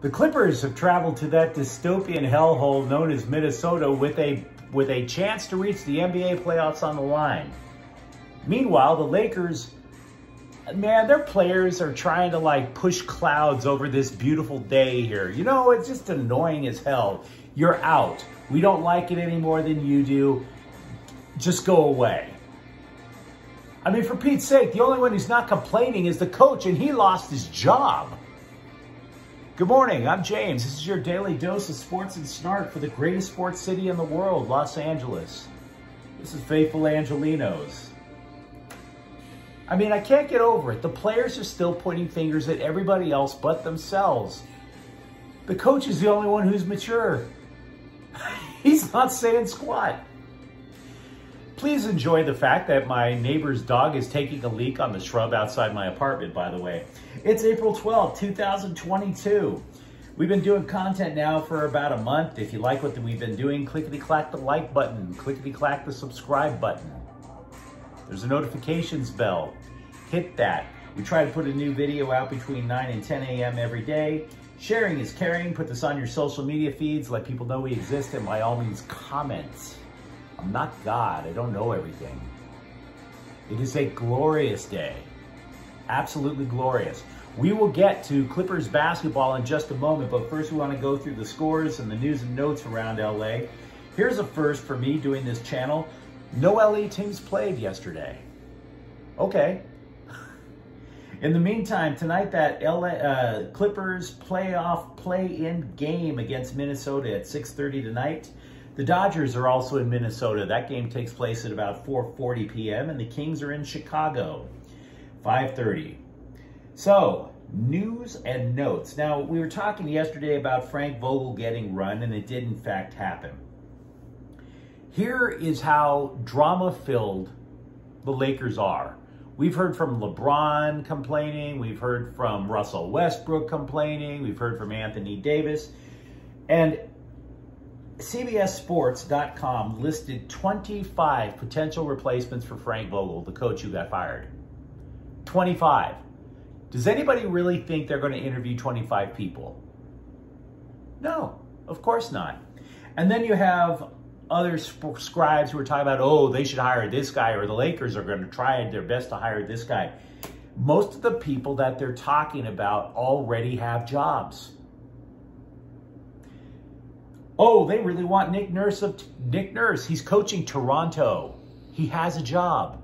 The Clippers have traveled to that dystopian hellhole known as Minnesota with a chance to reach the NBA playoffs on the line. Meanwhile, the Lakers, man, their players are trying to like push clouds over this beautiful day here. You know, it's just annoying as hell. You're out. We don't like it any more than you do. Just go away. I mean, for Pete's sake, the only one who's not complaining is the coach, and he lost his job. Good morning, I'm James. This is your daily dose of sports and snark for the greatest sports city in the world, Los Angeles. This is faithful Angelenos. I mean, I can't get over it. The players are still pointing fingers at everybody else but themselves. The coach is the only one who's mature. He's not saying squat. Please enjoy the fact that my neighbor's dog is taking a leak on the shrub outside my apartment, by the way. It's April 12th, 2022. We've been doing content now for about a month. If you like what we've been doing, clickety-clack the like button, clickety-clack the subscribe button. There's a notifications bell. Hit that. We try to put a new video out between 9 and 10 a.m. every day. Sharing is caring. Put this on your social media feeds. Let people know we exist, and by all means, comment. I'm not God. I don't know everything. It is a glorious day. Absolutely glorious. We will get to Clippers basketball in just a moment, but first we want to go through the scores and the news and notes around LA. Here's a first for me doing this channel. No LA teams played yesterday. Okay. In the meantime, tonight that Clippers playoff play-in game against Minnesota at 6:30 tonight. The Dodgers are also in Minnesota. That game takes place at about 4:40 p.m. and the Kings are in Chicago, 5:30. So, news and notes. Now, we were talking yesterday about Frank Vogel getting run, and it did in fact happen. Here is how drama-filled the Lakers are. We've heard from LeBron complaining. We've heard from Russell Westbrook complaining. We've heard from Anthony Davis. And CBSSports.com listed 25 potential replacements for Frank Vogel, the coach who got fired. 25. Does anybody really think they're going to interview 25 people? No, of course not. And then you have other scribes who are talking about, oh, they should hire this guy, or the Lakers are going to try their best to hire this guy. Most of the people that they're talking about already have jobs. Oh, they really want Nick Nurse. Nick Nurse, he's coaching Toronto. He has a job.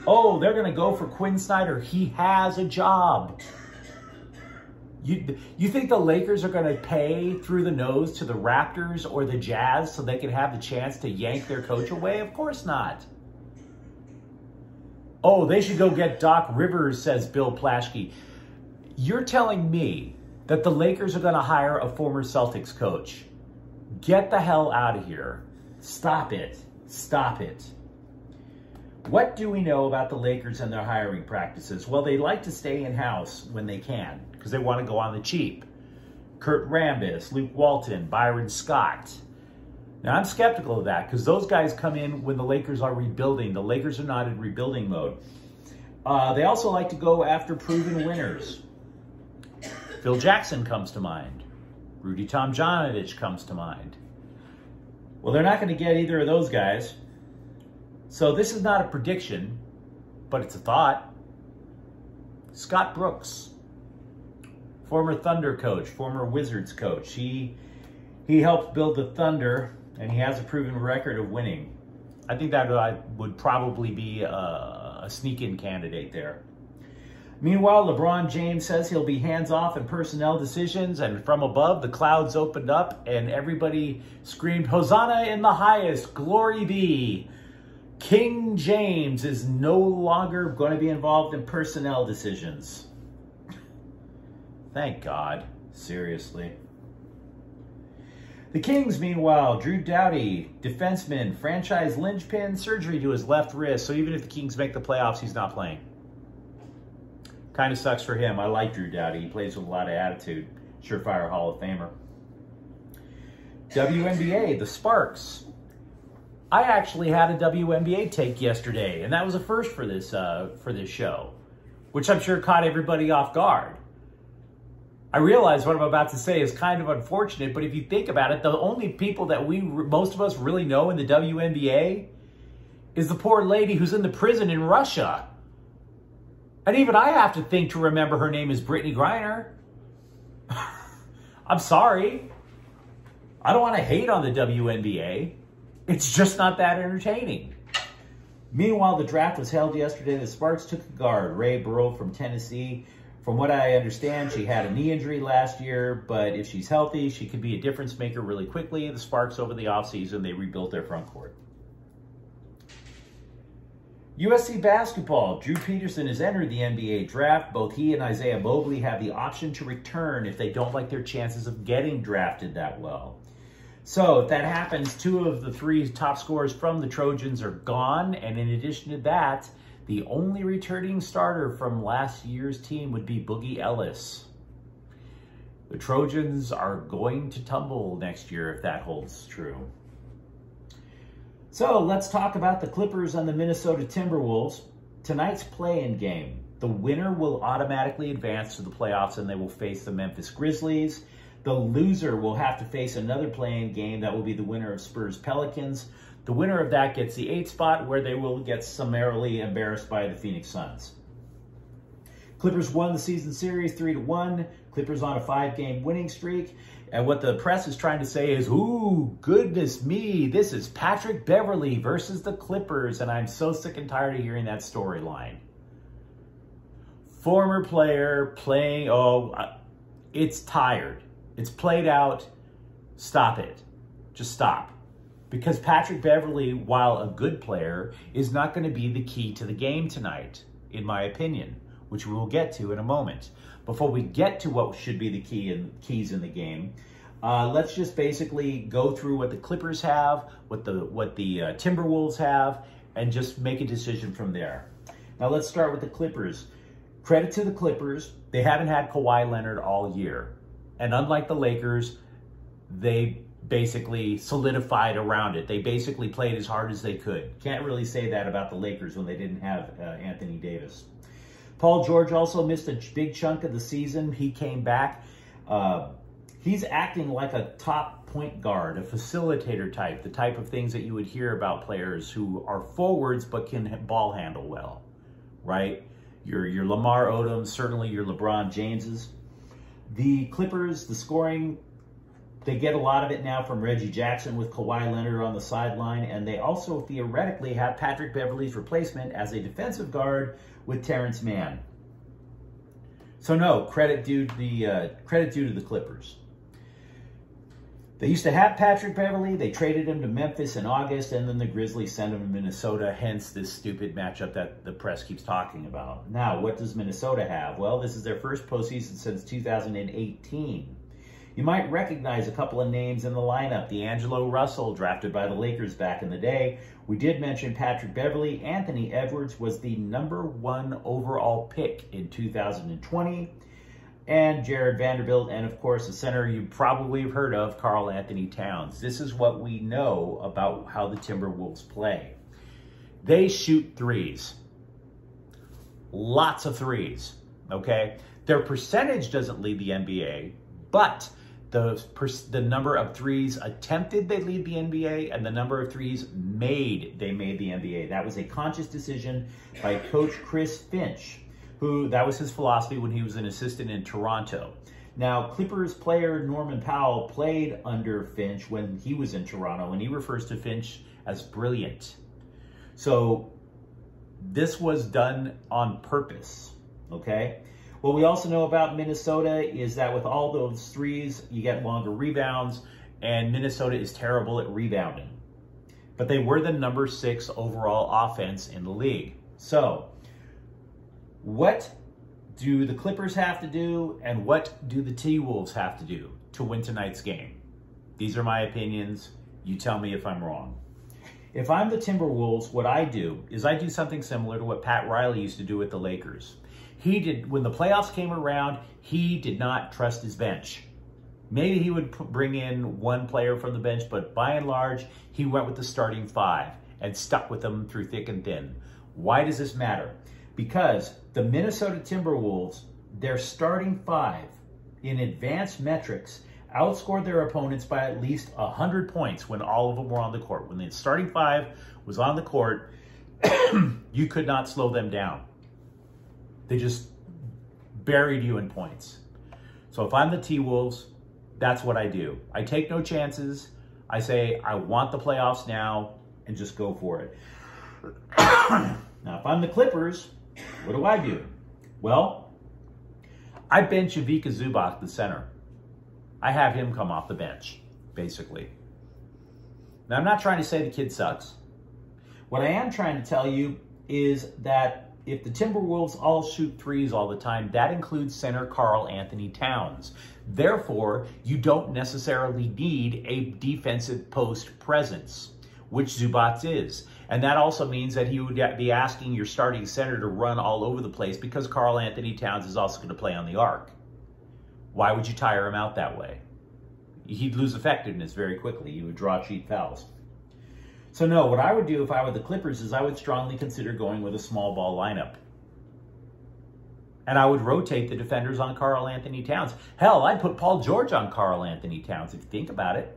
Oh, they're going to go for Quinn Snyder. He has a job. You think the Lakers are going to pay through the nose to the Raptors or the Jazz so they can have the chance to yank their coach away? Of course not. Oh, they should go get Doc Rivers, says Bill Plaschke. You're telling me that the Lakers are going to hire a former Celtics coach? Get the hell out of here. Stop it. Stop it. What do we know about the Lakers and their hiring practices? Well, they like to stay in-house when they can because they want to go on the cheap. Kurt Rambis, Luke Walton, Byron Scott. Now, I'm skeptical of that because those guys come in when the Lakers are rebuilding. The Lakers are not in rebuilding mode. They also like to go after proven winners. Phil Jackson comes to mind. Rudy Tomjanovich comes to mind. Well, they're not going to get either of those guys. So this is not a prediction, but it's a thought. Scott Brooks, former Thunder coach, former Wizards coach. He helped build the Thunder, and he has a proven record of winning. I think that would probably be a sneak-in candidate there. Meanwhile, LeBron James says he'll be hands-off in personnel decisions, and from above, the clouds opened up, and everybody screamed, Hosanna in the highest, glory be. King James is no longer going to be involved in personnel decisions. Thank God. Seriously. The Kings, meanwhile, Drew Doughty, defenseman, franchise linchpin, surgery to his left wrist, so even if the Kings make the playoffs, he's not playing. Kind of sucks for him. I like Drew Doughty. He plays with a lot of attitude. Surefire Hall of Famer. WNBA, the Sparks. I actually had a WNBA take yesterday, and that was a first for this show, which I'm sure caught everybody off guard. I realize what I'm about to say is kind of unfortunate, but if you think about it, the only people that most of us really know in the WNBA is the poor lady who's in the prison in Russia. And even I have to think to remember her name is Brittany Griner. I'm sorry. I don't want to hate on the WNBA. It's just not that entertaining. Meanwhile, the draft was held yesterday. The Sparks took a guard, Ray Burrow from Tennessee. From what I understand, she had a knee injury last year, but if she's healthy, she could be a difference maker really quickly. The Sparks, over the offseason, they rebuilt their front court. USC basketball. Drew Peterson has entered the NBA draft. Both he and Isaiah Mobley have the option to return if they don't like their chances of getting drafted that well. So if that happens, 2 of the 3 top scorers from the Trojans are gone. And in addition to that, the only returning starter from last year's team would be Boogie Ellis. The Trojans are going to tumble next year if that holds true. So let's talk about the Clippers and the Minnesota Timberwolves. Tonight's play-in game. The winner will automatically advance to the playoffs and they will face the Memphis Grizzlies. The loser will have to face another play-in game. That will be the winner of Spurs Pelicans. The winner of that gets the 8th spot, where they will get summarily embarrassed by the Phoenix Suns. Clippers won the season series 3-1. Clippers on a 5-game winning streak. And what the press is trying to say is, ooh, goodness me, this is Patrick Beverley versus the Clippers. And I'm so sick and tired of hearing that storyline. Former player playing, it's tired. It's played out. Stop it. Just stop. Because Patrick Beverley, while a good player, is not going to be the key to the game tonight, in my opinion, which we will get to in a moment. Before we get to what should be the keys in the game, let's just basically go through what the Clippers have, what the Timberwolves have, and just make a decision from there. Now let's start with the Clippers. Credit to the Clippers, they haven't had Kawhi Leonard all year. And unlike the Lakers, they basically solidified around it. They basically played as hard as they could. Can't really say that about the Lakers when they didn't have Anthony Davis. Paul George also missed a big chunk of the season. He came back. He's acting like a top point guard, a facilitator type, the type of things that you would hear about players who are forwards but can ball handle well, right? Your Lamar Odoms, certainly your LeBron Jameses. The Clippers, the scoring, they get a lot of it now from Reggie Jackson with Kawhi Leonard on the sideline, and they also theoretically have Patrick Beverley's replacement as a defensive guard with Terrence Mann. So no, credit due to the Clippers. They used to have Patrick Beverley. They traded him to Memphis in August, and then the Grizzlies sent him to Minnesota, hence this stupid matchup that the press keeps talking about. Now, what does Minnesota have? Well, this is their first postseason since 2018. You might recognize a couple of names in the lineup. D'Angelo Russell, drafted by the Lakers back in the day. We did mention Patrick Beverley. Anthony Edwards was the #1 overall pick in 2020. And Jared Vanderbilt, and of course, a center you probably have heard of, Karl Anthony Towns. This is what we know about how the Timberwolves play. They shoot threes. Lots of threes, okay? Their percentage doesn't lead the NBA, but the number of threes attempted, they lead the NBA, and the number of threes made, they made the NBA. That was a conscious decision by Coach Chris Finch, that was his philosophy when he was an assistant in Toronto. Now, Clippers player Norman Powell played under Finch when he was in Toronto, and he refers to Finch as brilliant. So this was done on purpose, okay? What we also know about Minnesota is that with all those threes, you get longer rebounds, and Minnesota is terrible at rebounding. But they were the #6 overall offense in the league. So, what do the Clippers have to do, and what do the T-Wolves have to do to win tonight's game? These are my opinions. You tell me if I'm wrong. If I'm the Timberwolves, what I do is I do something similar to what Pat Riley used to do with the Lakers. When the playoffs came around, he did not trust his bench. Maybe he would bring in one player from the bench, but by and large, he went with the starting 5 and stuck with them through thick and thin. Why does this matter? Because the Minnesota Timberwolves, their starting 5 in advanced metrics, outscored their opponents by at least 100 points when all of them were on the court. When the starting five was on the court, you could not slow them down. They just buried you in points. So if I'm the T-Wolves, that's what I do. I take no chances. I say, I want the playoffs now, and just go for it. Now, if I'm the Clippers, what do? Well, I bench Ivica Zubac, the center. I have him come off the bench, basically. Now, I'm not trying to say the kid sucks. What I am trying to tell you is that if the Timberwolves all shoot threes all the time, that includes center Karl Anthony Towns. Therefore, you don't necessarily need a defensive post presence, which Zubac is. And that also means that he would be asking your starting center to run all over the place because Karl Anthony Towns is also going to play on the arc. Why would you tire him out that way? He'd lose effectiveness very quickly. He would draw cheap fouls. So no, what I would do if I were the Clippers is I would strongly consider going with a small ball lineup. And I would rotate the defenders on Karl Anthony Towns. Hell, I'd put Paul George on Karl Anthony Towns if you think about it.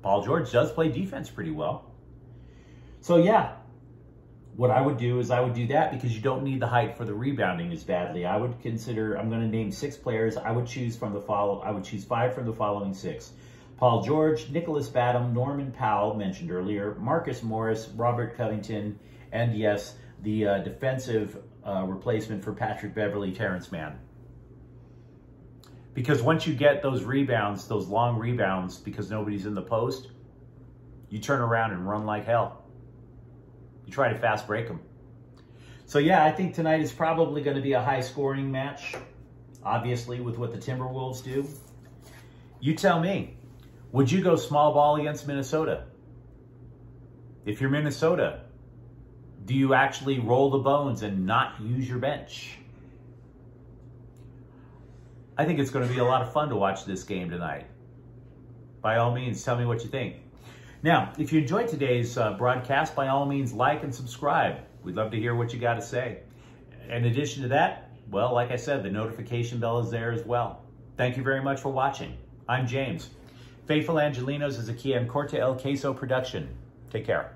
Paul George does play defense pretty well. So yeah, what I would do is I would do that because you don't need the height for the rebounding as badly. I would consider, I'm going to name 6 players. I would choose 5 from the following 6. Paul George, Nicholas Batum, Norman Powell, mentioned earlier, Marcus Morris, Robert Covington, and yes, the defensive replacement for Patrick Beverley, Terrence Mann. Because once you get those rebounds, those long rebounds, because nobody's in the post, you turn around and run like hell. You try to fast break them. So yeah, I think tonight is probably going to be a high-scoring match, obviously, with what the Timberwolves do. You tell me. Would you go small ball against Minnesota? If you're Minnesota, do you actually roll the bones and not use your bench? I think it's going to be a lot of fun to watch this game tonight. By all means, tell me what you think. Now, if you enjoyed today's broadcast, by all means, like and subscribe. We'd love to hear what you got to say. In addition to that, well, like I said, the notification bell is there as well. Thank you very much for watching. I'm James. Faithful Angelenos is a Kia and Corte El Queso production. Take care.